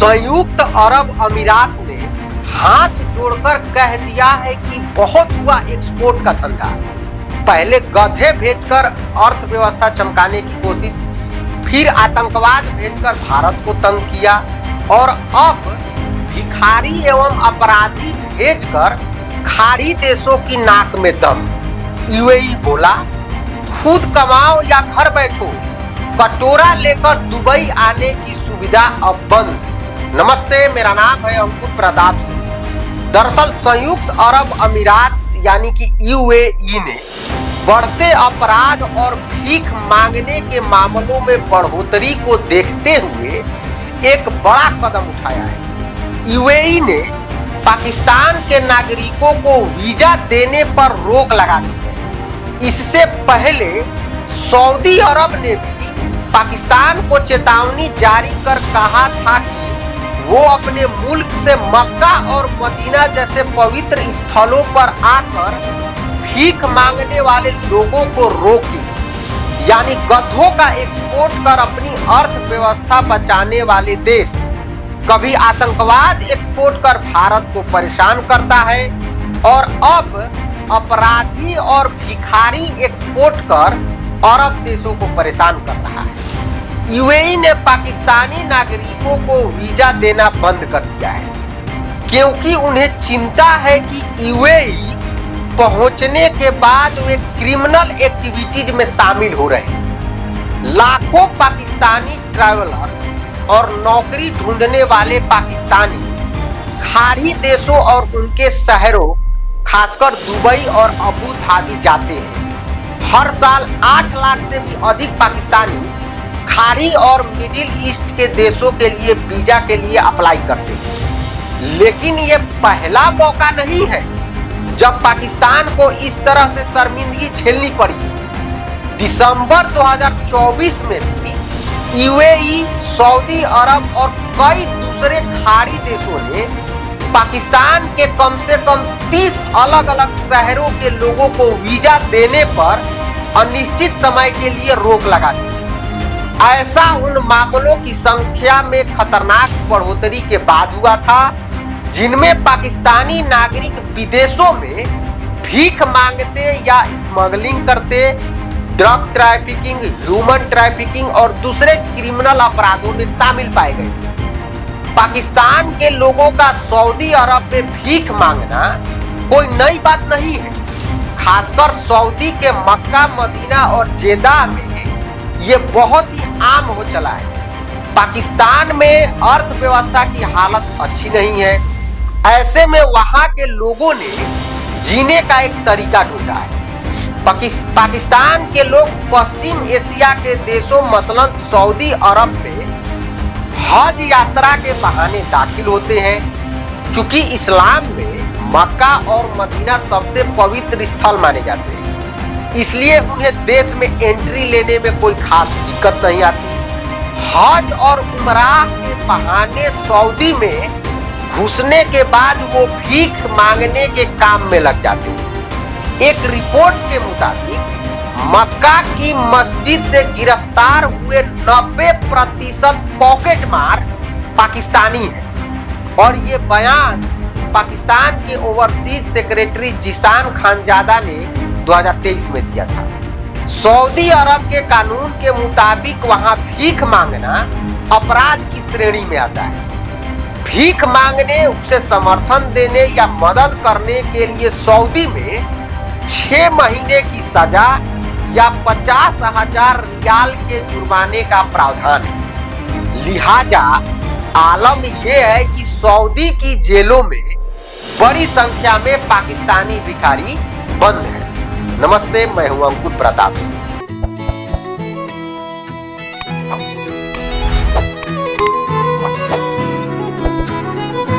संयुक्त अरब अमीरात ने हाथ जोड़कर कह दिया है कि बहुत हुआ एक्सपोर्ट का धंधा। पहले गधे भेजकर अर्थव्यवस्था चमकाने की कोशिश, फिर आतंकवाद भेजकर भारत को तंग किया और अब भिखारी एवं अपराधी भेजकर खाड़ी देशों की नाक में दम। यूएई बोला, खुद कमाओ या घर बैठो, कटोरा लेकर दुबई आने की सुविधा अब बंद। नमस्ते, मेरा नाम है अंकुर प्रताप सिंह। दरअसल संयुक्त अरब अमीरात यानी कि यूएई ने बढ़ते अपराध और भीख मांगने के मामलों में बढ़ोतरी को देखते हुए एक बड़ा कदम उठाया है। यूएई ने पाकिस्तान के नागरिकों को वीजा देने पर रोक लगा दी है। इससे पहले सऊदी अरब ने भी पाकिस्तान को चेतावनी जारी कर कहा था कि वो अपने मुल्क से मक्का और मदीना जैसे पवित्र स्थलों पर आकर भीख मांगने वाले लोगों को रोके, यानी गधों का एक्सपोर्ट कर अपनी अर्थव्यवस्था बचाने वाले देश कभी आतंकवाद एक्सपोर्ट कर भारत को परेशान करता है और अब अपराधी और भिखारी एक्सपोर्ट कर अरब देशों को परेशान कर रहा है। यूएई ने पाकिस्तानी नागरिकों को वीजा देना बंद कर दिया है क्योंकि उन्हें चिंता है कि यूएई पहुंचने के बाद वे क्रिमिनल एक्टिविटीज में शामिल हो रहे हैं। लाखों पाकिस्तानी ट्रैवलर और नौकरी ढूंढने वाले पाकिस्तानी खाड़ी देशों और उनके शहरों खासकर दुबई और अबू धाबी जाते हैं। हर साल 8 लाख से भी अधिक पाकिस्तानी खाड़ी और मिडिल ईस्ट के देशों के लिए वीजा के लिए अप्लाई करते हैं। लेकिन ये पहला मौका नहीं है जब पाकिस्तान को इस तरह से शर्मिंदगी झेलनी पड़ी। दिसंबर 2024 में भी यूएई, सऊदी अरब और कई दूसरे खाड़ी देशों ने पाकिस्तान के कम से कम 30 अलग अलग शहरों के लोगों को वीजा देने पर अनिश्चित समय के लिए रोक लगा दी थी। ऐसा उन मामलों की संख्या में खतरनाक बढ़ोतरी के बाद हुआ था जिनमें पाकिस्तानी नागरिक विदेशों में भीख मांगते या स्मगलिंग करते, ड्रग ट्रैफिकिंग, ह्यूमन ट्रैफिकिंग और दूसरे क्रिमिनल अपराधों में शामिल पाए गए थे। पाकिस्तान के लोगों का सऊदी अरब में भीख मांगना कोई नई बात नहीं है। खासकर सऊदी के मक्का, मदीना और जेदा में ये बहुत ही आम हो चला है। पाकिस्तान में अर्थव्यवस्था की हालत अच्छी नहीं है। ऐसे में वहां के लोगों ने जीने का एक तरीका ढूंढा है। पाकिस्तान के लोग पश्चिम एशिया के देशों मसलन सऊदी अरब में हज यात्रा के बहाने दाखिल होते हैं। चूंकि इस्लाम में मक्का और मदीना सबसे पवित्र स्थल माने जाते हैं, इसलिए उन्हें देश में एंट्री लेने में कोई खास दिक्कत नहीं आती। हज और उमराह के बहाने सऊदी में घुसने के बाद वो भीख मांगने के काम में लग जाते हैं। एक रिपोर्ट के मुताबिक मक्का की मस्जिद से गिरफ्तार हुए 90% पॉकेट मार पाकिस्तानी हैं और ये बयान पाकिस्तान के ओवरसीज सेक्रेटरी जिशान खानजादा ने 2023 में दिया था। सऊदी अरब के कानून के मुताबिक वहां भीख मांगना अपराध की श्रेणी में आता है। भीख मांगने, उसे समर्थन देने या मदद करने के लिए सऊदी में 6 महीने की सजा या 50,000 रियाल के जुर्माने का प्रावधान है। लिहाजा आलम यह है कि सऊदी की जेलों में बड़ी संख्या में पाकिस्तानी भिखारी बंद हैं। नमस्ते, मैं हूं अंकुर प्रताप सिंह।